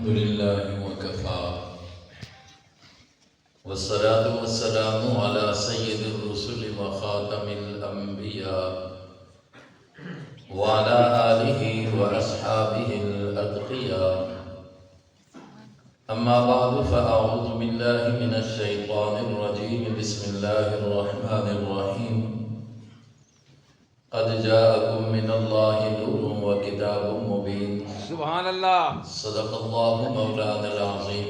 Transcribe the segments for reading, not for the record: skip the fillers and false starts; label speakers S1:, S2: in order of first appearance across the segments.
S1: الحمد لله وكفى والصلاة والسلام على سيد الرسل وخاتم الأنبياء وعلى آله وأصحابه الأتقياء. أما بعد فأعوذ بالله من الشيطان الرجيم. بسم الله الرحمن الرحيم. قد جاءكم من الله نور وكتاب مبين.
S2: سبحان اللہ.
S1: صدق الله مولانا العظيم.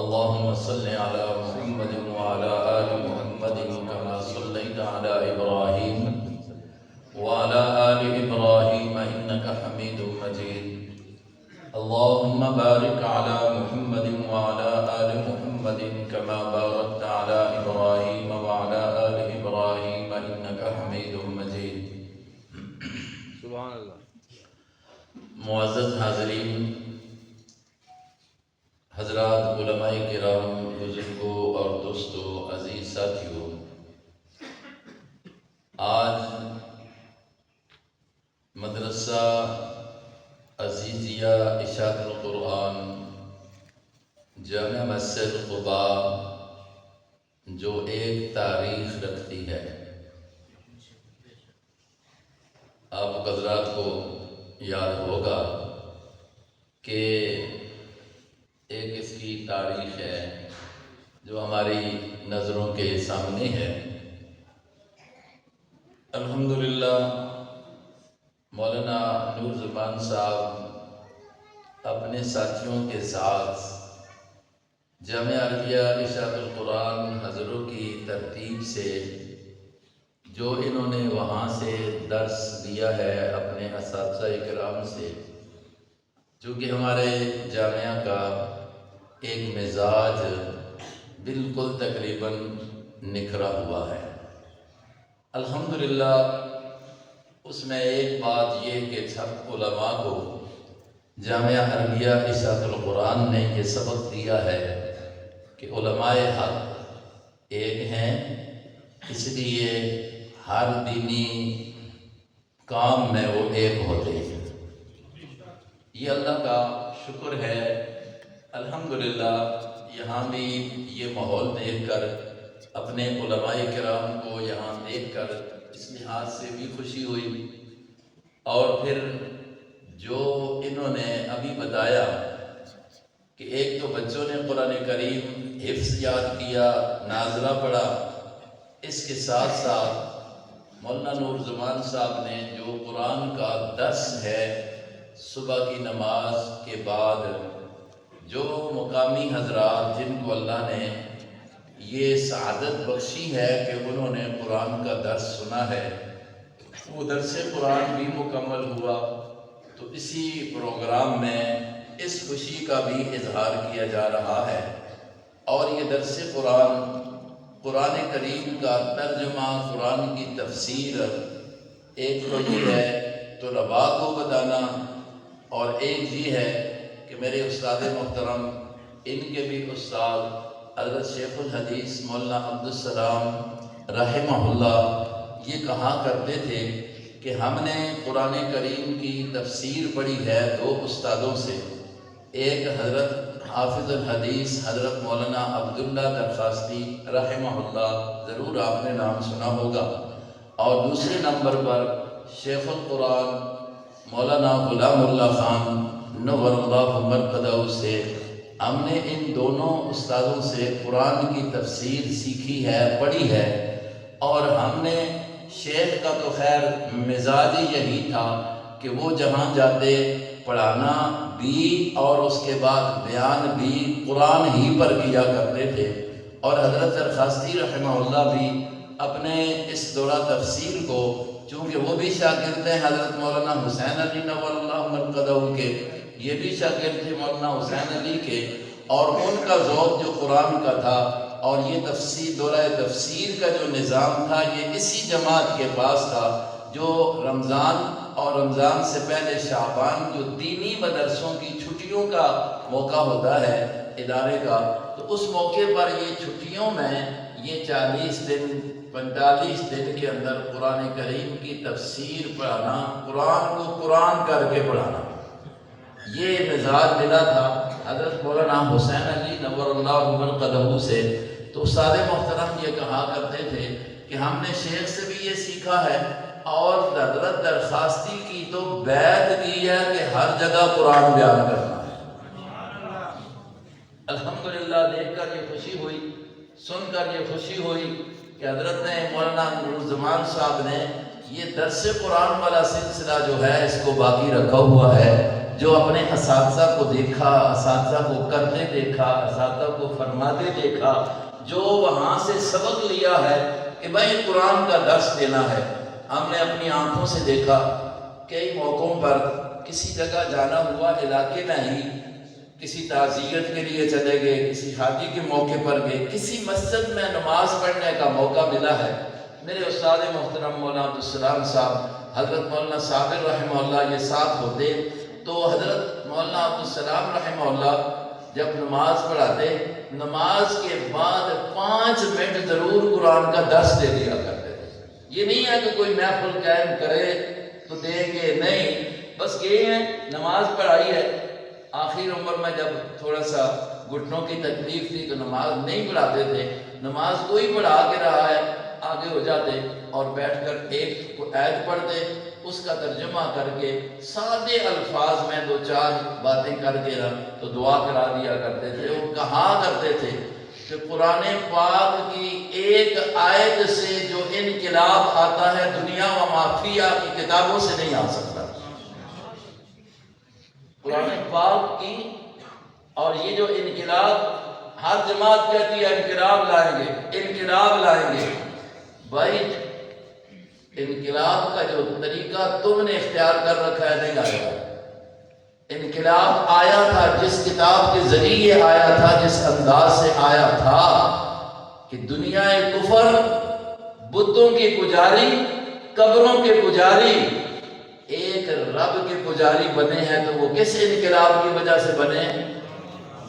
S1: اللهم صل على محمد وعلى آل محمد كما صليت على إبراهيم وعلى آل إبراهيم إنك حميد مجيد. اللهم بارك على محمد وعلى آل محمد كما باركت على إبراهيم وعلى آل إبراهيم إنك حميد مجيد.
S2: سبحان اللہ.
S1: معزز حاضرین، حضرات، علماء کرام، بزرگوں اور دوستوں، عزیز ساتھیوں، آج مدرسہ عزیزیہ اشاعت القرآن جامع مسجد قباء جو ایک تاریخ رکھتی ہے، آپ حضرات کو یاد ہوگا کہ ایک اس کی تاریخ ہے جو ہماری نظروں کے سامنے ہے. الحمدللہ مولانا نور زمان صاحب اپنے ساتھیوں کے ساتھ جامعہ عربیہ اشاعت القرآن حضروں کی ترتیب سے جو انہوں نے وہاں سے درس دیا ہے اپنے اساتذہ کرام سے، جو کہ ہمارے جامعہ کا ایک مزاج بالکل تقریباً نکھرا ہوا ہے. الحمدللہ اس میں ایک بات یہ کہ سب علماء کو جامعہ عربیہ اشاعت القرآن نے یہ سبق دیا ہے کہ علماء حق ایک ہیں، اس لیے ہر دینی کام میں وہ ایک ہوتے ہیں. یہ اللہ کا شکر ہے. الحمدللہ یہاں بھی یہ ماحول دیکھ کر، اپنے علماء کرام کو یہاں دیکھ کر اس لحاظ سے بھی خوشی ہوئی. اور پھر جو انہوں نے ابھی بتایا کہ ایک تو بچوں نے قرآن کریم حفظ یاد کیا، نازلہ پڑھا، اس کے ساتھ ساتھ مولانا نور زمان صاحب نے جو قرآن کا درس ہے صبح کی نماز کے بعد، جو مقامی حضرات جن کو اللہ نے یہ سعادت بخشی ہے کہ انہوں نے قرآن کا درس سنا ہے، وہ درس قرآن بھی مکمل ہوا. تو اسی پروگرام میں اس خوشی کا بھی اظہار کیا جا رہا ہے. اور یہ درس قرآن، قرآن کریم کا ترجمہ، قرآن کی تفسیر، ایک تو یہ ہے طلباء کو بتانا، اور ایک یہ ہے کہ میرے استاد محترم، ان کے بھی استاد حضرت شیخ الحدیث مولانا عبدالسلام رحمہ اللہ یہ کہا کرتے تھے کہ ہم نے قرآن کریم کی تفسیر پڑھی ہے دو استادوں سے. ایک حضرت حافظ الحدیث حضرت مولانا عبداللہ درخواستی رحمہ اللہ، ضرور آپ نے نام سنا ہوگا، اور دوسرے نمبر پر شیخ القرآن مولانا غلام اللہ خان نور اللہ مرقدہ سے. ہم نے ان دونوں استادوں سے قرآن کی تفسیر سیکھی ہے، پڑھی ہے. اور ہم نے شیخ کا تو خیر مزاج ہی یہی تھا کہ وہ جہاں جاتے پڑھانا بھی اور اس کے بعد بیان بھی قرآن ہی پر کیا کرتے تھے. اور حضرت درخواستی رحمہ اللہ بھی اپنے اس دورہ تفسیر کو، چونکہ وہ بھی شاگرد ہیں حضرت مولانا حسین علی نور اللہ مرقدہ کے، یہ بھی شاگرد تھے مولانا حسین علی کے، اور ان کا ذوق جو قرآن کا تھا اور یہ تفسیر، دورہ تفسیر کا جو نظام تھا، یہ اسی جماعت کے پاس تھا جو رمضان اور رمضان سے پہلے شعبان جو دینی مدرسوں کی چھٹیوں کا موقع ہوتا ہے ادارے کا، تو اس موقع پر یہ چھٹیوں میں یہ 40 دن 45 دن کے اندر قرآن کریم کی تفسیر پڑھانا، قرآن کو قرآن کر کے پڑھانا، یہ مزاج ملا تھا حضرت مولانا حسین علی نور اللہ مرقدہ سے، تو استاد محترم یہ کہا کرتے تھے کہ ہم نے شیخ سے بھی یہ سیکھا ہے اور حضرت درخواستی کی تو بیعت کی ہے کہ ہر جگہ قرآن بیان کرنا ہے۔ الحمدللہ دیکھ کر یہ خوشی ہوئی، سن کر یہ خوشی ہوئی کہ حضرت نے مولانا نورالزمان صاحب نے یہ درس قرآن والا سلسلہ جو ہے اس کو باقی رکھا ہوا ہے، جو اپنے اساتذہ کو دیکھا، اساتذہ کو کرتے دیکھا، اساتذہ کو فرماتے دیکھا، جو وہاں سے سبق لیا ہے کہ بھائی قرآن کا درس دینا ہے۔ ہم نے اپنی آنکھوں سے دیکھا، کئی موقعوں پر کسی جگہ جانا ہوا علاقے میں ہی، کسی تعزیت کے لیے چلے گئے، کسی شادی کے موقع پر گئے، کسی مسجد میں نماز پڑھنے کا موقع ملا ہے، میرے استاد محترم مولانا عبدالسلام صاحب، حضرت مولانا صابر رحمہ اللہ یہ ساتھ ہوتے، تو حضرت مولانا عبدالسلام رحمہ اللہ جب نماز پڑھاتے، نماز کے بعد 5 منٹ ضرور قرآن کا درس دے دیا کرتے تھے۔ یہ نہیں ہے کہ کوئی محفل قائم کرے تو دیں گے، نہیں، بس یہ ہے نماز پڑھائی ہے۔ آخر عمر میں جب تھوڑا سا گھٹنوں کی تکلیف تھی تو نماز نہیں پڑھاتے تھے، نماز کوئی پڑھا کے رہا ہے آگے ہو جاتے اور بیٹھ کر ایک کو آیت پڑھتے، اس کا ترجمہ کر کے سادے الفاظ میں 2-4 باتیں کر کے تو دعا کرا دیا کرتے تھے۔ وہ کہا کرتے تھے کہ قرآن پاک کی ایک آیت سے جو انقلاب آتا ہے دنیا و مافیہ کی کتابوں سے نہیں آ سکتا۔ قرآن پاک کی اور یہ جو انقلاب، ہر جماعت کہتی ہے انقلاب لائیں گے، انقلاب لائیں گے، بھائی انقلاب کا جو طریقہ تم نے اختیار کر رکھا ہے نہیں آیا۔ انقلاب آیا تھا جس کتاب کے ذریعے آیا تھا، جس انداز سے آیا تھا کہ دنیا کفر، بتوں کی پجاری، قبروں کے پجاری ایک رب کے پجاری بنے ہیں، تو وہ کس انقلاب کی وجہ سے بنے ہیں؟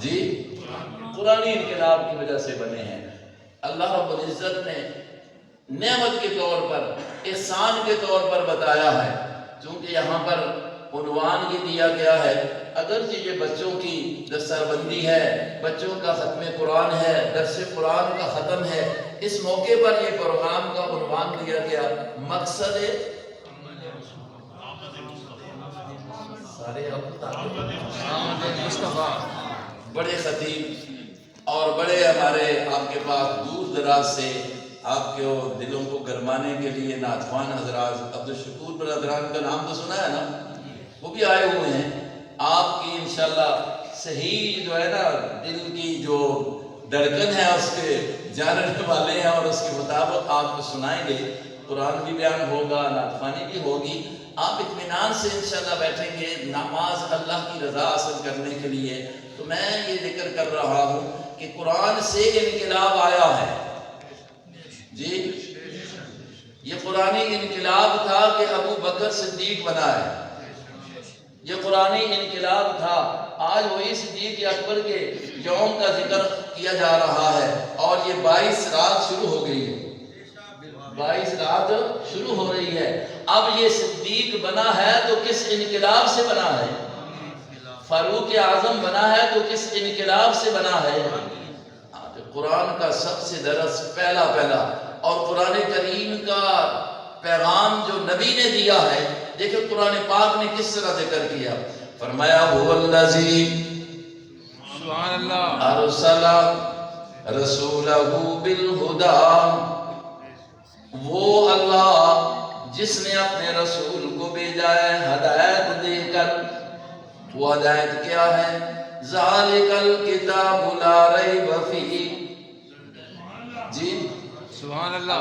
S1: جی قرآنی انقلاب کی وجہ سے بنے ہیں۔ اللہ رب العزت نے نعمت کے طور پر، احسان کے طور پر بتایا ہے، چونکہ یہاں پر عنوان یہ دیا گیا ہے، اگرچہ یہ بچوں کی دستہ بندی ہے، بچوں کا ختم قرآن ہے، درس قرآن کا ختم ہے، اس موقع پر یہ پروگرام کا عنوان دیا گیا مقصد مصطفیٰ۔ بڑے خطیب اور بڑے ہمارے آپ کے پاس دور دراز سے آپ کے دلوں کو گرمانے کے لیے نعتخوان حضرات، عبدالشکور برادران کا نام تو سنا ہے نا، وہ بھی آئے ہوئے ہیں۔ آپ کی انشاءاللہ صحیح جو ہے نا دل کی جو دھڑکن ہے اس کے جاننے والے ہیں، اور اس کے مطابق آپ کو سنائیں گے، قرآن بھی بیان ہوگا، نعتخوانی بھی ہوگی۔ آپ اطمینان سے انشاءاللہ بیٹھیں گے نماز اللہ کی رضا حاصل کرنے کے لیے۔ تو میں یہ ذکر کر رہا ہوں کہ قرآن سے انقلاب آیا ہے، جی یہ قرآنی انقلاب تھا کہ ابو بکر صدیق بنا ہے، یہ قرآنی انقلاب تھا۔ آج وہی صدیق اکبر کے یوم کا ذکر کیا جا رہا ہے، اور یہ 22 رات شروع ہو گئی ہے، 22 رات شروع ہو رہی ہے۔ اب یہ صدیق بنا ہے تو کس انقلاب سے بنا ہے؟ فاروق اعظم بنا ہے تو کس انقلاب سے بنا ہے؟ قرآن کا سب سے درس پہلا اور قرآن کریم کا پیغام جو نبی نے دیا ہے، دیکھیں قرآن پاک نے کس طرح ذکر کیا، فرمایا هو الذی
S2: سبحان اللہ
S1: ارسل رسولہ بالہدی، وہ اللہ جس نے اپنے رسول کو بھیجا ہے ہدایت دے کر۔ وہ ہدایت کیا ہے؟ ذالک الکتاب لا ریب فیہ، جی
S2: سبحان اللہ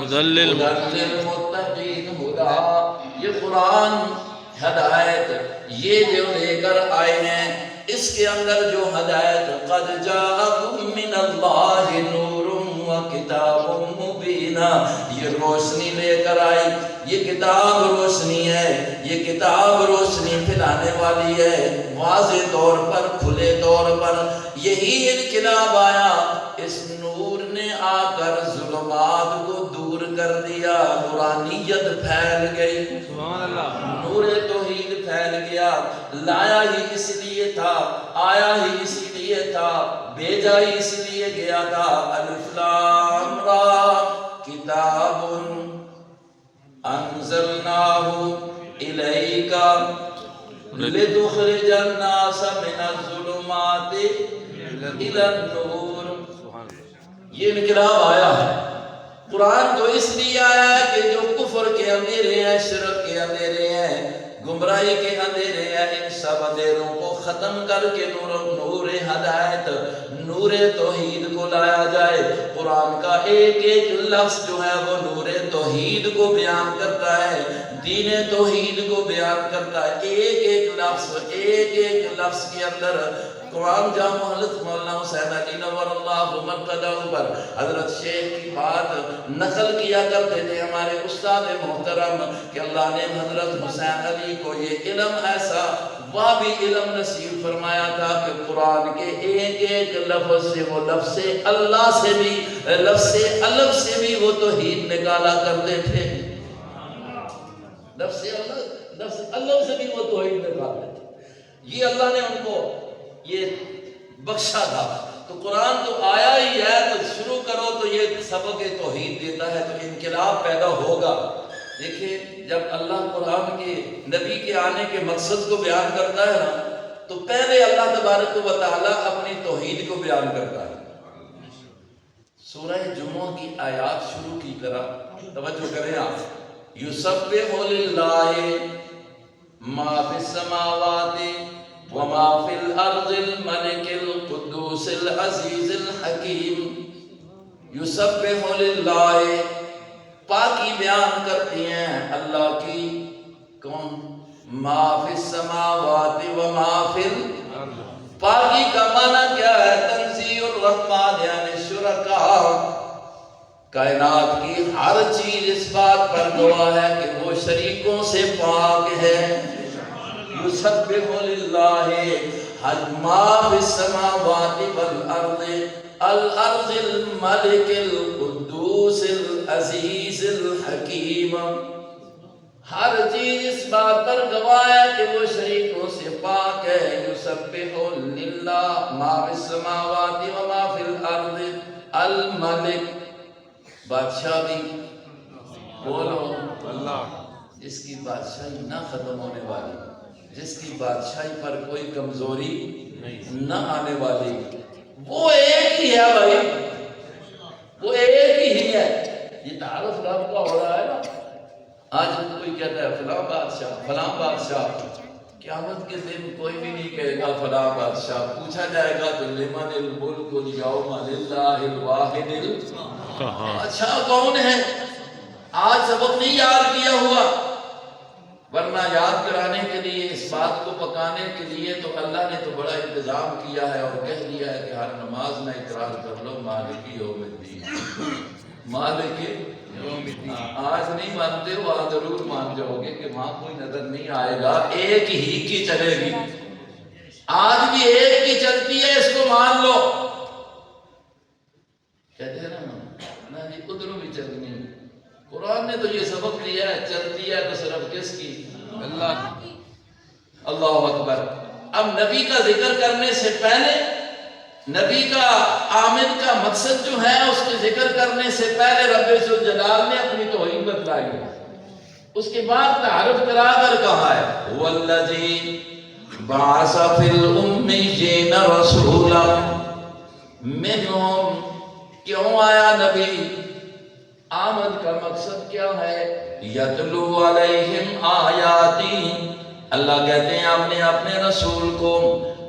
S1: ہدی للمتقین ہدی، یہ قرآن ہدایت یہ جو لے کر آئے ہیں، اس کے اندر جو ہدایت قد جاءکم من اللہ نور و کتاب مبین، یہ روشنی لے کر آئی، یہ کتاب روشنی ہے، یہ کتاب روشنی پھیلانے والی ہے، واضح طور پر، کھلے طور پر یہی انقلاب آیا۔ اس نور نے آ کر ظلمات کو دور کر دیا، نورانیت پھیل گئی،
S2: سبحان اللہ،
S1: نور توحید پھیل گیا. لایا ہی اس لیے تھا, آیا ہی اسی لیے تھا, بھیجا ہی اس لیے گیا تھا. الف لام را کتاب انزلناہ الیک لتخرج الناس من الظلمات الی النور. یہ انقلاب آیا ہے. قرآن تو اس لیے آیا ہے کہ جو کفر کے اندھیرے ہیں, شرک کے اندھیرے ہیں, گمراہی کے اندھیرے ہیں, ان سب اندھیروں کو ختم کر کے نور ہدایت, نور توحید کو لایا جائے. قرآن کا ایک ایک لفظ جو ہے وہ نور توحید کو بیان کرتا ہے, دین توحید کو بیان کرتا ہے. ایک ایک لفظ کے اندر قرآن جامع حضرت مولانا حسین علی نور اللہ مرقدہ پر حضرت شیخ کی بات نقل کیا کرتے تھے ہمارے استاد محترم کہ اللہ نے حضرت حسین علی کو یہ علم ایسا وابی علم نصیب فرمایا تھا کہ قرآن کے ایک ایک لفظ سے وہ لفظ اللہ سے بھی, لفظ الگ سے بھی وہ توحید نکالا کرتے تھے. لفظ اللہ سے بھی وہ توحید نکالتے تھے. یہ اللہ نے ان کو یہ بخشا تھا. تو قرآن تو آیا ہی ہے, تو شروع کرو تو یہ سبق توحید دیتا ہے, تو انقلاب پیدا ہوگا. دیکھیں جب اللہ قرآن کے نبی کے آنے کے مقصد کو بیان کرتا ہے نا, تو پہلے اللہ تبارک و تعالی اپنی توحید کو بیان کرتا ہے. سورہ جمعہ کی آیات شروع کی طرح توجہ کریں آپ. یسبح للہ ما فی السماوات وما فی الارض الملک القدوس العزیز الحکیم. یسبح للہ, پاکی بیان کرتی ہیں اللہ کی. کون؟ ما فی السماوات وما فی الارض. پاکی کا معنی کیا ہے؟ تنزیہ الرحمن یعنی شرکاء. کائنات کی ہر چیز اس بات پر گواہ ہے کہ وہ شریکوں سے پاک ہے. یسبح للہ ما فی السماوات والارض الارض الملک القدوس العزیز الحکیم. ہر چیز اس بات پر گواہ ہے کہ وہ شریکوں سے پاک ہے. یسبح للہ ما فی السماوات وما فی الارض الملک. بادشاہ بھی بولو
S2: اللہ,
S1: جس کی بادشاہی نہ ختم ہونے والی, جس کی بادشاہی پر کوئی کمزوری نہ آنے والی, وہ ایک ہی ہے بھائی, وہ ایک ہی ہے. یہ تعارف رب کا ہو رہا ہے نا. آج کوئی کہتا ہے فلاں بادشاہ, فلاں بادشاہ. قیامت کے دن کوئی بھی نہیں کہے گا فلاں بادشاہ. پوچھا جائے گا تو لمن الملک اليوم للہ الواحد بادشاہ کون ہے؟ آج سبق نہیں یاد کیا ہوا, ورنہ یاد کرانے کے لیے, اس بات کو پکانے کے لیے تو اللہ نے تو بڑا انتظام کیا ہے اور کہہ دیا ہے کہ ہر نماز میں اقرار کر لو مالک یوم الدین. مالک یوم الدین. آج نہیں مانتے ہو, وہاں ضرور مان جاؤ گے کہ وہاں کوئی نظر نہیں آئے گا, ایک ہی کی چلے گی. آج بھی ایک کی چلتی ہے, اس کو مان لو. کہتے ہیں نا جی ادھر بھی چلنی. قرآن نے تو یہ سبق لیا ہے, چلتی ہے تو صرف کس کی؟ اللہ کی. اللہ اکبر. اب نبی کا ذکر کرنے سے پہلے, نبی کا آمد کا مقصد جو ہے اس کے ذکر کرنے سے پہلے رب ذوالجلال نے اپنی توحید بتلائی ہے. اس کے بعد تعارف کرا کر کہا ہے والذی بعث فی الامیین رسولا منہم. کیوں آیا نبی؟ آمد کا مقصد کیا ہے؟ یتلو علیہم آیاتی. اللہ کہتے ہیں آپ نے اپنے رسول کو,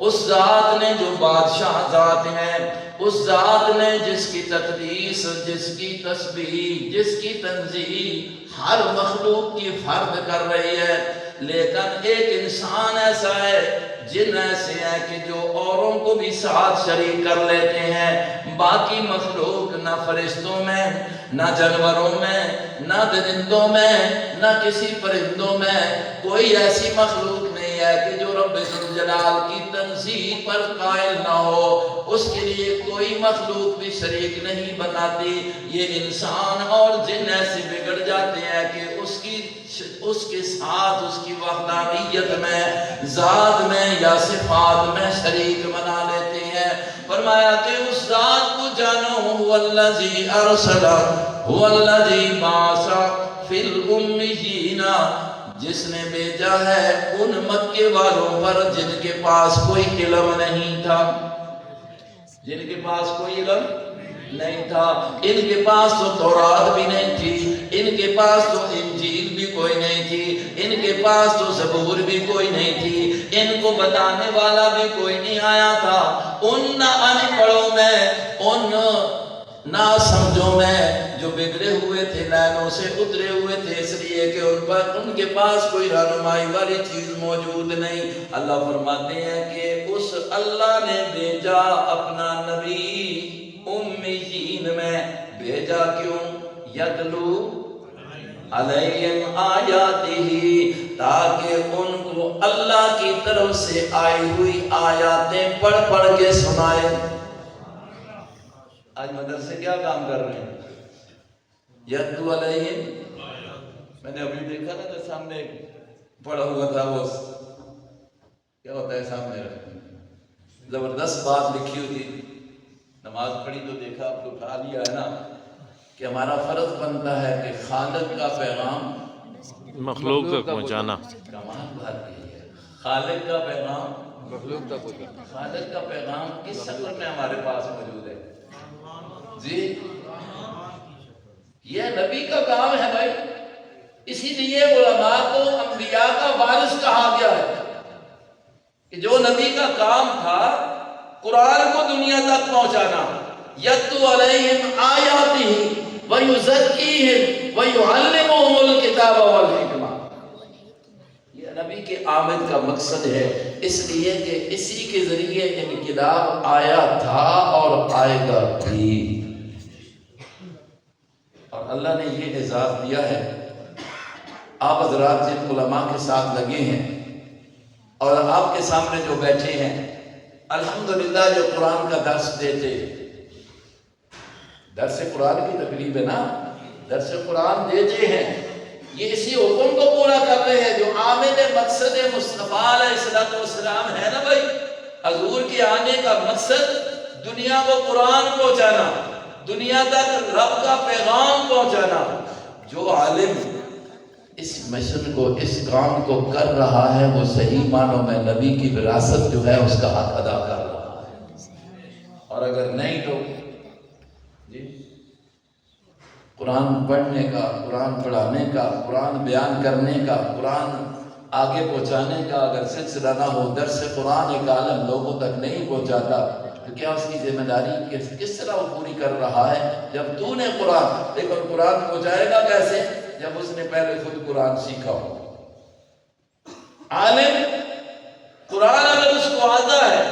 S1: اس ذات نے جو بادشاہ ذات ہے, اس ذات نے جس کی تقدیس, جس کی تسبیح, جس کی تنزیہ ہر مخلوق کی فرد کر رہی ہے. لیکن ایک انسان ایسا ہے, جن ایسے ہیں کہ جو اوروں کو بھی ساتھ شریک کر لیتے ہیں. باقی مخلوق نہ فرشتوں میں, نہ جانوروں میں, نہ درندوں میں, نہ کسی پرندوں میں کوئی ایسی مخلوق نہیں ہے کہ جو رب ذوالجلال کی تنزیہ پر قائل نہ ہو. اس کے لیے کوئی مخلوق بھی شریک نہیں بناتی. یہ انسان اور جن ایسے بگڑ جاتے ہیں کہ اس کی اس کے ساتھ اس کی وحدانیت میں، ذات میں یا صفات میں شریک بنا لیتے ہیں۔ فرمایا کہ اس ذات کو جانو، هو الذی ارسل، هو الذی بعث فی الامیین، جس نے بھیجا ہے ان مکے والوں پر جن کے پاس کوئی علم نہیں تھا، جن کے پاس کوئی علم نہیں تھا، ان کے پاس تو تورات بھی نہیں تھی، ان کے پاس تو انجیل بھی کوئی نہیں تھی، ان کے پاس تو زبور بھی کوئی نہیں تھی، ان کو بتانے والا بھی کوئی نہیں آیا تھا۔ ان نہ ان پڑھوں میں، ان نہ سمجھوں میں جو بگڑے ہوئے تھے، لائنوں سے اترے ہوئے تھے، اس لیے کہ ان کے پاس کوئی رہنمائی والی چیز موجود نہیں۔ اللہ فرماتے ہیں کہ اس اللہ نے بھیجا اپنا نبی امیین میں، بھیجا کیوں؟ یتلو علیہم آیاتہ، تاکہ ان کو اللہ کی طرف سے آئی ہوئی آیاتیں پڑھ پڑھ کے سنائے۔ آج مدرسے کیا کام کر رہے ہیں؟ یتلو علیہم، میں نے ابھی دیکھا نا جو سامنے پڑھا ہوا تھا، وہ کیا ہوتا ہے سامنے رکھتے ہیں، زبردست بات لکھی ہوئی تھی، نماز پڑھی تو دیکھا، اب تو اٹھا لیا ہے نا، کہ ہمارا فرض بنتا ہے کہ خالق کا پیغام
S2: مخلوق تک پہنچانا۔
S1: کمال بات یہ ہے، خالق کا پیغام
S2: مخلوق تک پہنچانا۔
S1: خالق کا پیغام کس شکل میں ہمارے پاس موجود ہے؟ جی یہ نبی کا کام ہے بھائی، اسی لیے علماء کو انبیاء کا وارث کہا گیا ہے، کہ جو نبی کا کام تھا قرآن کو دنیا تک پہنچانا، یتلو علیہم آیاتہ ویزکیہم ویعلمہم الکتاب والحکمہ، یہ نبی کے آمد کا مقصد ہے، اس لیے کہ اسی کے ذریعے انقلاب آیا تھا اور آئے گا بھی۔ اور اللہ نے یہ اعزاز دیا ہے، آپ حضرات جن علماء کے ساتھ لگے ہیں اور آپ کے سامنے جو بیٹھے ہیں، الحمدللہ جو قرآن کا درس دیتے، درس قرآن کی تقریب ہے نا، درس قرآن دیتے ہیں، یہ اسی حکم کو پورا کر رہے ہیں جو عامل مقصد مصطفیٰ علیہ السلام ہے نا بھائی۔ حضور کے آنے کا مقصد دنیا کو قرآن پہنچانا، دنیا تک رب کا پیغام پہنچانا۔ جو عالم اس مشن کو، اس کام کو کر رہا ہے، وہ صحیح معنوں میں نبی کی وراثت جو ہے اس کا حق ادا کر رہا ہے، اور اگر نہیں تو جی قرآن پڑھنے کا، قرآن پڑھانے کا، قرآن بیان کرنے کا، قرآن آگے پہنچانے کا اگر سلسلہ نہ ہو، درس قرآن ایک عالم لوگوں تک نہیں پہنچاتا تو کیا اس کی ذمہ داری کس طرح وہ پوری کر رہا ہے؟ جب تو نے قرآن، لیکن قرآن پہنچائے گا کیسے؟ جب اس نے پہلے خود قرآن سیکھا ہو۔ عالم قرآن اگر اس کو آتا ہے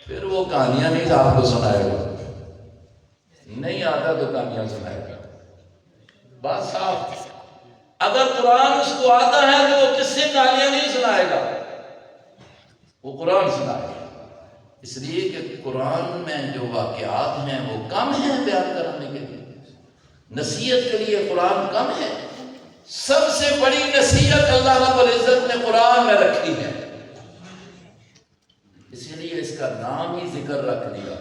S1: پھر وہ کہانیاں نہیں آپ کو سنائے گا، نہیں آتا تو کہانیاں سنائے گا، بات صاف۔ اگر قرآن اس کو آتا ہے تو وہ کس سے کہانیاں نہیں سنائے گا، وہ قرآن سنائے گا۔ اس لیے کہ قرآن میں جو واقعات ہیں وہ کم ہیں بیان کرنے کے لیے، نصیحت کے لیے قرآن کم ہے۔ سب سے بڑی نصیحت اللہ رب العزت نے قرآن میں رکھی ہے، اسی لیے اس کا نام ہی ذکر رکھ دیا،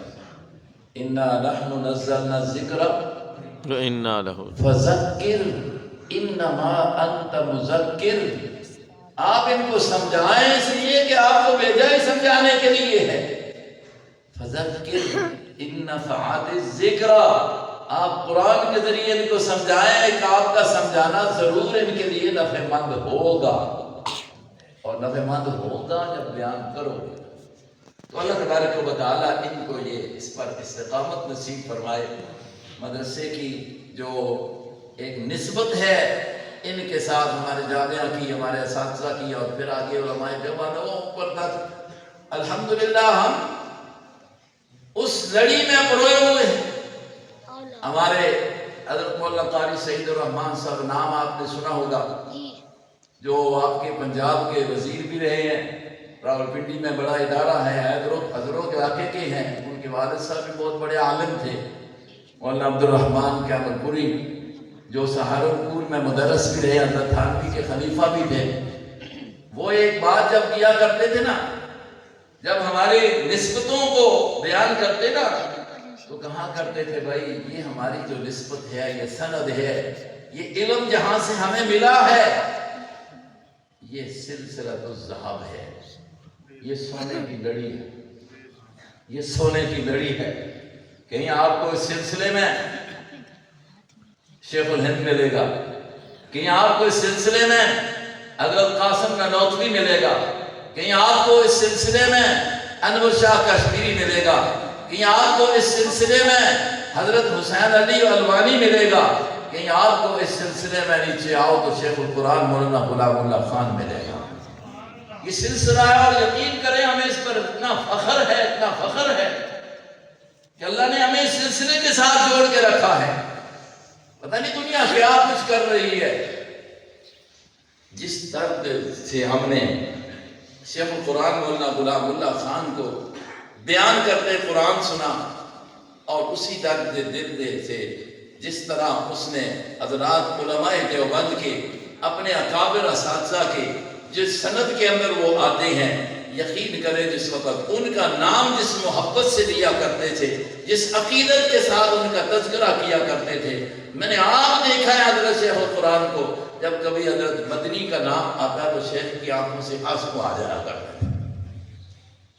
S1: اِنَّا نَحْنُ نَزَّلْنَا الذِّكْرَ
S2: وَإِنَّا لَهُ
S1: فَذَكِّرْ إِنَّمَا أَنْتَ مُذَكِّرْ، آپ ان کو سمجھائیں، اس لیے کہ آپ کو بھیجا ہی سمجھانے کے لیے ہے۔ فَذَكِّرْ إِنَّ نَفَعَتِ الذِّكْرَ، آپ قرآن کے ذریعے ان کو سمجھائیں کہ آپ کا سمجھانا ضرور ان کے لیے نفع مند ہوگا، اور نفع مند ہوگا جب بیان کرو گے۔ تو اللہ تبارک و تعالیٰ ان کو یہ اس پر استقامت نصیب فرمائے۔ مدرسے کی جو ایک نسبت ہے ان کے ساتھ، ہمارے جامعہ کی، ہمارے اساتذہ کی، اور پھر آگے علماء دیوبندوں پر تک، الحمدللہ ہم اس لڑی میں پڑھے ہوئے ہیں۔ ہمارے حضرت مولانا قاری سعید الرحمان صاحب، نام آپ نے سنا ہوگا، جو آپ کے پنجاب کے وزیر بھی رہے ہیں، راولپنڈی میں بڑا ادارہ ہے، حضرت علاقے کے ہیں، ان کے والد صاحب بھی بہت بڑے عالم تھے، مولانا عبد الرحمان قیامت پوری، جو سہارنپور میں مدرس بھی رہے، حضرت تھانوی کے خلیفہ بھی تھے، وہ ایک بات جب کیا کرتے تھے نا، جب ہماری نسبتوں کو بیان کرتے نا، تو کہا کرتے تھے بھائی یہ ہماری جو نسبت ہے، یہ سند ہے، یہ علم جہاں سے ہمیں ملا ہے، یہ سلسلۃ الذہب ہے، یہ سونے کی لڑی ہے، یہ سونے کی لڑی ہے۔ کہیں آپ کو اس سلسلے میں شیخ الہند ملے گا، کہیں آپ کو اس سلسلے میں حضرت قاسم نانوتوی ملے گا، کہیں آپ کو اس سلسلے میں انور شاہ کشمیری ملے گا، کہیں آپ کو اس سلسلے میں حضرت حسین علی الوانی ملے گا، کہیں آپ کو اس سلسلے میں نیچے آؤ تو شیخ القرآن مولانا غلام اللہ خان ملے گا۔ یہ سلسلہ ہے، اور یقین کریں ہمیں اس پر اتنا فخر ہے، اتنا فخر ہے کہ اللہ نے ہمیں اس سلسلے کے ساتھ جوڑ کے رکھا ہے۔ پتہ نہیں دنیا کیا کچھ کر رہی ہے۔ جس درد سے ہم نے شیخ القرآن مولانا غلام اللہ خان کو بیان کرتے قرآن سنا، اور اسی درد دل سے جس طرح اس نے حضرات علماء دیوبند کے اپنے اکابر اساتذہ کے جس سند کے اندر وہ آتے ہیں، یقین کرے جس وقت ان کا نام جس محبت سے لیا کرتے تھے، جس عقیدت کے ساتھ ان کا تذکرہ کیا کرتے تھے، میں نے آپ دیکھا ہے حضرت شیخ القرآن کو، جب کبھی حضرت مدنی کا نام آتا تو شیخ کی آنکھوں سے آنسو آ جایا کرتے تھے۔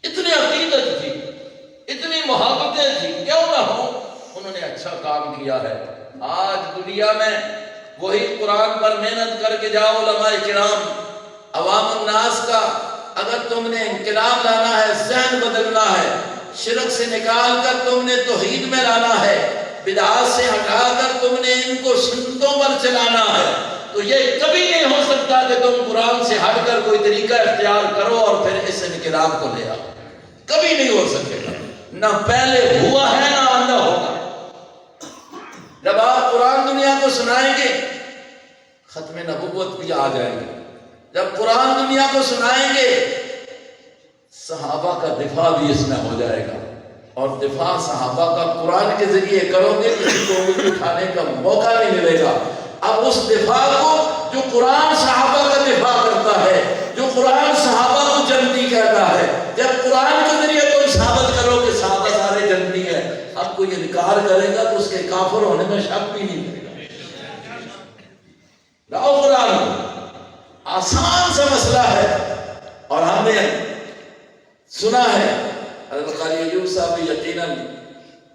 S1: اتنی عقیدت تھی، اتنی محبتیں تھی، کیوں نہ ہو، انہوں نے اچھا کام کیا ہے۔ آج دنیا میں وہی قرآن پر محنت کر کے جاؤ علماء کرام، عوام الناس کا اگر تم نے انقلاب لانا ہے، ذہن بدلنا ہے، شرک سے نکال کر تم نے توحید میں لانا ہے، بدعات سے ہٹا کر تم نے ان کو سنتوں پر چلانا ہے، تو یہ کبھی نہیں ہو سکتا کہ تم قرآن سے ہٹ کر کوئی طریقہ اختیار کرو اور پھر اس انقلاب کو لے آؤ۔ کبھی نہیں ہو سکے گا، نہ پہلے ہوا ہے نہ آئندہ ہوگا۔ جب آپ قرآن دنیا کو سنائیں گے، ختم نبوت بھی آ جائیں گے۔ جب قرآن دنیا کو سنائیں گے، صحابہ کا دفاع بھی اس میں ہو جائے گا، اور دفاع صحابہ کا قرآن کے ذریعے کرو گے، کسی کو انگلی اٹھانے کا موقع نہیں ملے گا۔ اب اس دفاع کو جو قرآن صحابہ کا دفاع کرتا ہے، جو قرآن صحابہ کو جنتی کہتا ہے، جب قرآن کے ذریعے تم ثابت کرو کہ صحابہ سارے جنتی ہیں، اب کوئی انکار کرے گا تو اس کے کافر ہونے میں شک بھی نہیں کرے گا۔ لاؤ قرآن کو، آسان سا مسئلہ ہے، اور ہم نے سنا ہے، حضرت قاری ایوب صاحب بھی یقیناً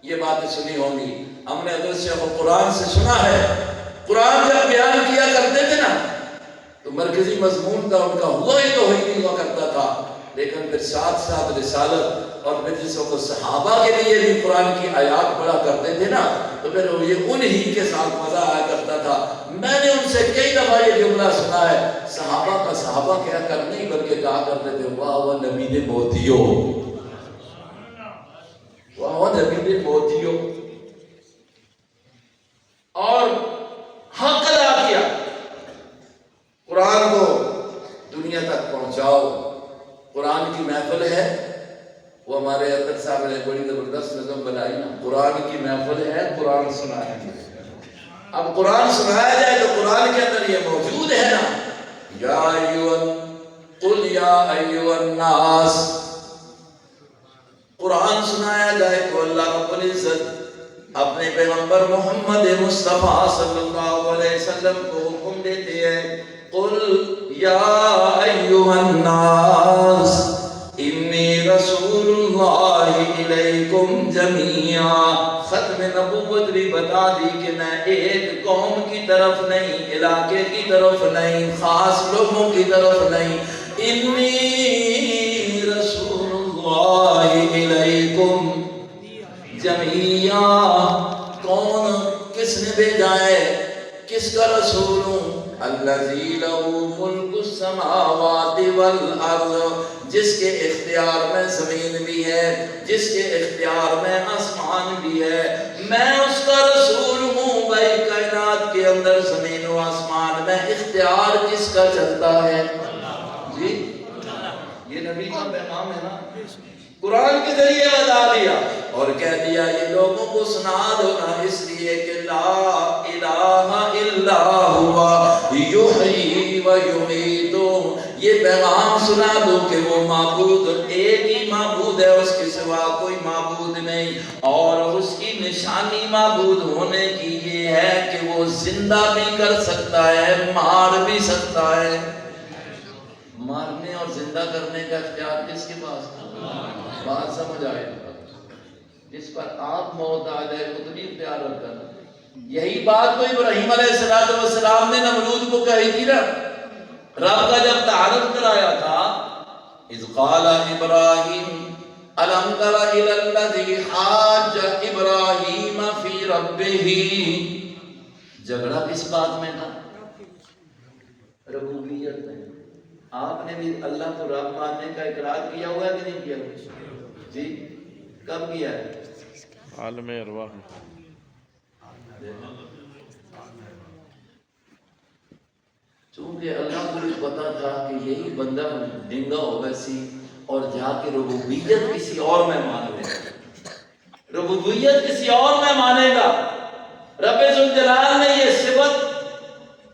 S1: یہ باتیں سنی ہوں گی، ہم نے حضرت شیخ القرآن سے سنا ہے، قرآن جب بیان کیا کرتے تھے نا تو مرکزی مضمون کا ان کا ہوا ہی توحید ہوا کرتا تھا، لیکن پھر ساتھ ساتھ رسالت، اور پھر جس وقت صحابہ کے لیے بھی قرآن کی آیات پڑھا کرتے تھے نا تو پھر یہ انہی کے ساتھ مزہ آیا کرتا تھا۔ میں نے ان سے کئی دفعہ یہ جملہ سنا ہے، صحابہ کا صحابہ کہہ کر نہیں بلکہ کہا کرتے تھے واہ واہ نبی نے موتیو، واہ واہ نبی نے موتیو، اور حق ادا کیا، قرآن کو دنیا تک پہنچاؤ۔ قرآن کی محفل ہے، وہ ہمارے اطہر صاحب نے بڑی زبردست نظم بنائی نا، قرآن کی محفل ہے، قرآن سنائیں گے۔ اب قرآن سنایا جائے تو قرآن کے اندر یہ موجود ہے نا، قل یا ایھا الناس، قرآن سنایا جائے تو اللہ رب العزت اپنے پیغمبر محمد مصطفیٰ صلی اللہ علیہ وسلم کو حکم دیتے ہیں، قل یا ایھا الناس انی رسول اللہ الیکم جمیعا۔ ختم نبوت بھی بتا دی کہ میں ایک قوم کی طرف نہیں، علاقے کی طرف نہیں، خاص لوگوں کی طرف نہیں، انی رسول اللہ الیکم جمیعا۔ کون، کس نے بھیجا ہے، کس کا رسول ہوں؟ الذی لہ ملک السماوات والارض، جس کے اختیار میں زمین بھی ہے، جس کے اختیار میں آسمان بھی ہے، میں اس کا رسول ہوں۔ بھائی کائنات کے اندر زمین و آسمان میں اختیار کس کا چلتا ہے؟ جی یہ نبی نبی کا پیغام ہے نا، قرآن کے ذریعے بتا دیا اور کہہ دیا یہ لوگوں کو سنا دو نا، اس لیے کہ لا الہ الا ہوا یحیی و یمیت، یہ پیغام سنا دو کہ وہ معبود ایک ہی معبود ہے، اس کے سوا کوئی معبود نہیں، اور اس کی نشانی معبود ہونے کی یہ ہے کہ وہ زندہ بھی کر سکتا ہے، مار بھی سکتا ہے۔ مارنے اور زندہ کرنے کا اختیار کس کے پاس تھا؟ بات سمجھ آئے، جس پر آپ موت آ جائے اتنی اختیار رکھتا ہے۔ یہی بات تو ابراہیم علیہ السلام نے نمرود کو کہی تھی نا، رب کا جب تعارف کرایا تھا، اذ قال ابراہیم الم تر الی الذی حاج ابراہیم فی ربہ، جھگڑا کس بات میں تھا؟ ربوبیت میں۔ آپ نے بھی اللہ کو رب ماننے کا اقرار کیا ہوا ہے کہ نہیں کیا ہوا؟ جی کب کیا ہے؟
S2: عالم ارواح میں۔
S1: چونکہ اللہ کو بھی پتا تھا کہ یہی بندہ ڈنگا ہوگا سی اور جا کے ربوبیت کسی اور میں مان لے گا، ربوبیت کسی اور میں مانے گا۔ رب ذوالجلال نے یہ صفت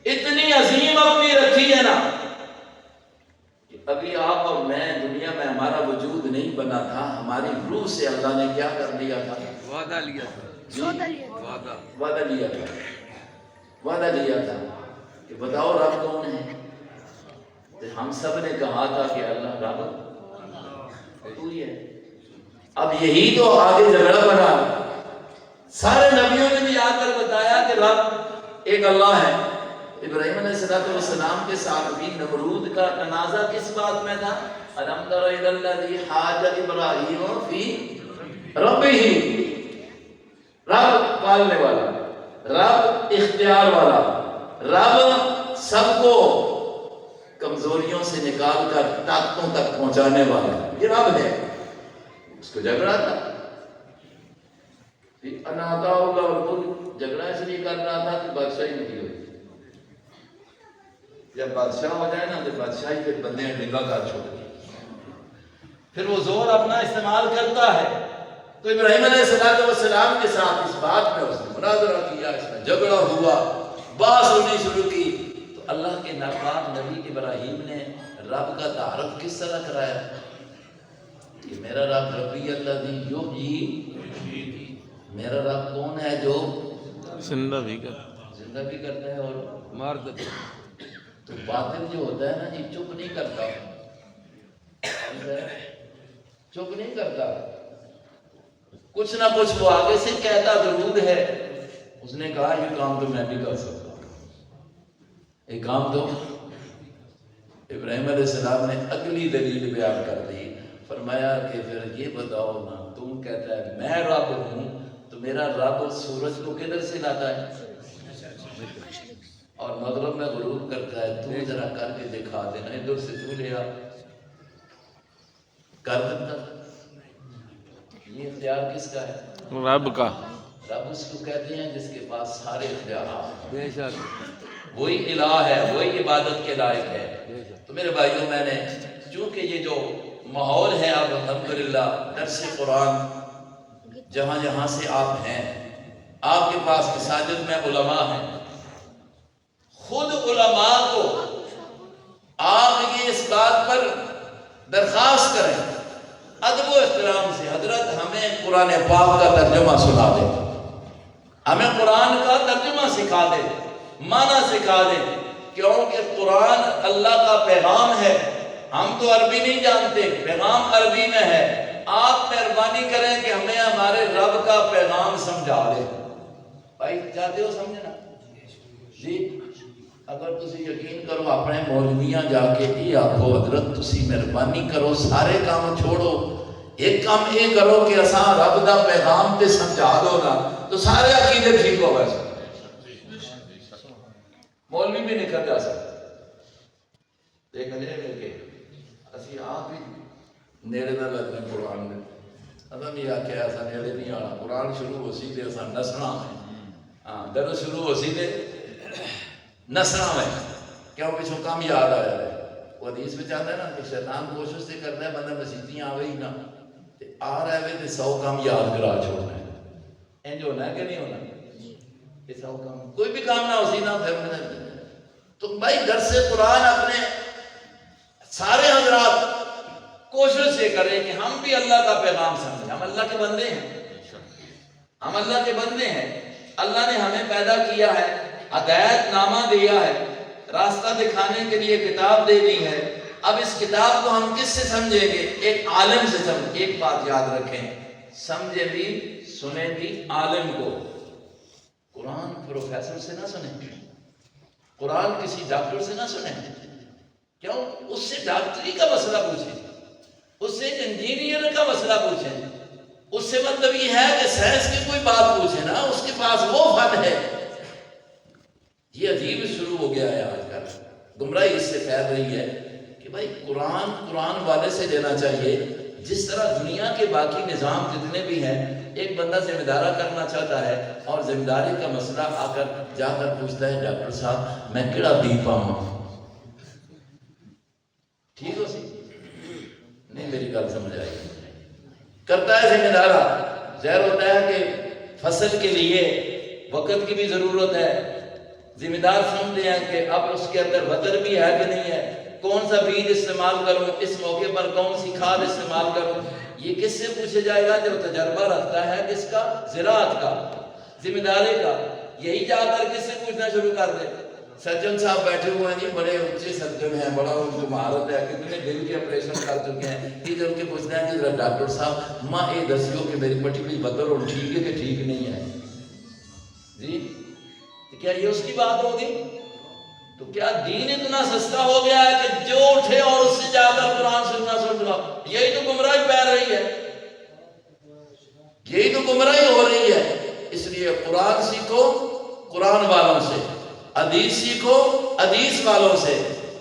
S1: اتنی عظیم اپنی رکھی ہے نا، ابھی آپ اور میں دنیا میں ہمارا وجود نہیں بنا تھا، ہماری روح سے اللہ نے کیا کر دیا تھا؟ وعدہ لیا تھا، وعدہ لیا تھا، وعدہ لیا تھا کہ بتاؤ رب کون ہے؟ تو ہم سب نے کہا تھا کہ اللہ رب تو ہی ہے۔ اب یہی تو آگے جھگڑا بنا، سارے نبیوں نے بھی آ کر بتایا کہ رب ایک اللہ ہے۔ ابراہیم علیہ السلام کے ساتھ بھی نمرود کا تنازع کس بات میں تھا؟ الم تر الی الذی حاج ابراہیم فی ربہ، رب پالنے والا، رب اختیار والا، رب سب کو کمزوریوں سے نکال کر طاقتوں تک پہنچانے والا، یہ رب ہے۔ اس کو جھگڑا تھا، اناتا ہوگا اور جھگڑا اس لیے کر رہا تھا کہ بادشاہی نہیں ہوئی۔ جب بادشاہ ہو جائے نا تو بادشاہی پھر بندے ڈنگا کر چھوڑتے، پھر وہ زور اپنا استعمال کرتا ہے۔ تو ابراہیم علیہ السلام کے ساتھ اس بات میں اس نے مناظرہ کیا، اس میں جھگڑا ہوا، بحث ہونی شروع کی۔ تو اللہ کے ناپاک نبی ابراہیم نے رب کا تعارف کس طرح کرایا کہ میرا رب ربی الذی یحیی، میرا رب کون ہے جو
S2: زندہ بھی
S1: کرتا ہے اور مار دیتا ہے۔ تو باطل جو ہوتا ہے نا جی چپ نہیں کرتا، چپ نہیں کرتا، کچھ نہ کچھ وہ آگے سے کہتا ضرور ہے۔ اس نے کہا یہ کام تو میں بھی کر سکتا ہوں، یہ کام تو ابراہیم علیہ السلام نے اگلی دلیل بیان کر دی، فرمایا کہ پھر یہ بتاؤ نا، تم کہتا ہے میں رب ہوں، تو میرا رب سورج کو کدھر سے لاتا ہے اور مغرب میں غروب کرتا ہے؟ تو ذرا کر کے دکھا دینا، ادھر سے تو لے آ، کر دیتا۔ یہ اختیار کس کا ہے؟
S2: رب کا۔
S1: رب اس کو کہتے ہیں جس کے پاس سارے اختیارات، بے شک وہی الہ ہے، وہی عبادت کے لائق ہے۔ تو میرے بھائیوں، میں نے چونکہ یہ جو ماحول ہے اب الحمدللہ درس قرآن جہاں جہاں سے آپ ہیں، آپ کے پاس مساجد میں علماء ہیں، خود علماء کو آپ یہ اس بات پر درخواست کریں ادب و احترام سے، حضرت ہمیں قرآن پاک کا ترجمہ سنا دیں، ہمیں قرآن کا ترجمہ سکھا دیں، معنی سکھا دیں، کیونکہ قرآن اللہ کا پیغام ہے، ہم تو عربی نہیں جانتے، پیغام عربی میں ہے۔ آپ مہربانی کریں کہ ہمیں ہمارے رب کا پیغام سمجھا دیں۔ بھائی چاہتے ہو سمجھنا؟ جی اگر تسی یقین کرو اپنے مولویاں جا کے یہ آکھو حضرت تسی مہربانی کرو سارے کام چھوڑو، ایک کام یہ کرو کہ اساں رب دا پیغام تے سمجھا دو نا، تو سارے عقیدے ٹھیک ہو گئے، مولوی بھی نکل جا سکتا۔ دیکھ لے کہ اسی آپ ہی نیڑے نہ لگنے قرآن میں، ادھا بھی آکھیا ایسا نیڑے نہیں آنا، قرآن شروع ہو سی دے اساں نسنا ہے، درس شروع ہو سی دے نسنا میں، کیوں پچھوں کام یاد آیا ہے، وہ حدیث میں چاہتا ہے نا کہ شیطان کوشش سے کرتا ہے بندہ مسیتیاں آوے ہی نہ آ رہے ہوئے تو 100 کام یاد کرا چھوڑنا ہے. انج ہونا ہے کہ نہیں ہونا کہ 100 کام کوئی بھی کام نہ ہو سی نہ پھر. تو بھائی درس قرآن اپنے سارے حضرات کوشش یہ کریں کہ ہم بھی اللہ کا پیغام سمجھیں. ہم اللہ کے بندے ہیں, ہم اللہ کے بندے ہیں. اللہ نے ہمیں پیدا کیا ہے, ہدایت نامہ دیا ہے, راستہ دکھانے کے لیے کتاب دے دی ہے. اب اس کتاب کو ہم کس سے سمجھیں گے؟ ایک عالم سے سمجھیں. ایک بات یاد رکھیں, سمجھیں بھی سنیں بھی عالم کو. قرآن پروفیسر سے نہ سنیں, قرآن کسی ڈاکٹر سے نہ سنیں. کیوں؟ اس سے ڈاکٹری کا مسئلہ پوچھیں, اس سے انجینئر کا مسئلہ پوچھیں. اس سے مطلب یہ ہے کہ سائنس کی کوئی بات پوچھیں نا, اس کے پاس وہ فن ہے. یہ عجیب شروع ہو گیا ہے آج کل, گمراہی اس سے پھیل رہی ہے کہ بھائی قرآن والے سے لینا چاہیے. جس طرح دنیا کے باقی نظام جتنے بھی ہیں, ایک بندہ ذمہ دارہ کرنا چاہتا ہے اور ذمہ داری کا مسئلہ آ کر جا کر پوچھتا ہے ڈاکٹر صاحب میں کیڑا بی پاؤں. ٹھیک ہو سی نہیں, میری گل سمجھ آئی. کرتا ہے ذمہ دارہ. ظاہر ہوتا ہے کہ فصل کے لیے وقت کی بھی ضرورت ہے. ذمہ دار سمجھتے ہیں کہ اب اس کے اندر وتر بھی ہے کہ نہیں ہے, کون سا بیج استعمال کروں, اس موقع پر کون سی کھاد استعمال کروں. یہ کس سے پوچھا جائے گا؟ جو تجربہ رکھتا ہے کس کا؟ زراعت کا, ذمہ داری کا. یہی جا کر کس سے پوچھنا شروع کر دے؟ سرجن صاحب بیٹھے ہوئے ہیں جی, بڑے اونچے سرجن ہیں, بڑا ان کو مہارت ہے, کتنے دل کے آپریشن کر چکے ہیں. یہ ان کے پوچھنا ہے کہ ڈاکٹر صاحب ماں یہ دسیو کہ میری پٹی بھی بدل اور ٹھیک ہے کہ ٹھیک نہیں ہے جی. کیا یہ اس کی بات ہوگی؟ تو کیا دین اتنا سستا ہو گیا ہے کہ جو اٹھے اور اس سے جا کر قرآن سننا سن لو؟ یہی تو گمراہی پھیل رہی ہے, یہی تو گمراہی ہو رہی ہے. اس لیے قرآن سیکھو قرآن والوں سے, حدیث سیکھو حدیث والوں سے.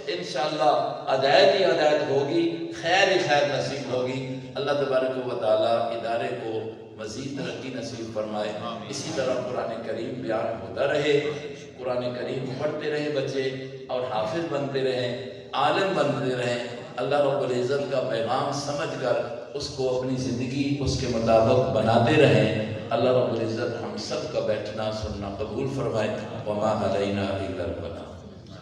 S1: انشاءاللہ ہدایت ہی ہدایت ہوگی, خیر ہی خیر نصیب ہوگی. اللہ تبارک و تعالی ادارے کو مزید ترقی نصیب فرمائے. اسی طرح قرآن کریم بیان ہوتا رہے, قرآن کریم پڑھتے رہے بچے اور حافظ بنتے رہیں, عالم بنتے رہیں. اللہ رب العزت کا پیغام سمجھ کر اس کو اپنی زندگی اس کے مطابق بناتے رہیں. اللہ رب العزت ہم سب کا بیٹھنا سننا قبول فرمائے. وما علینا الا البلاغ.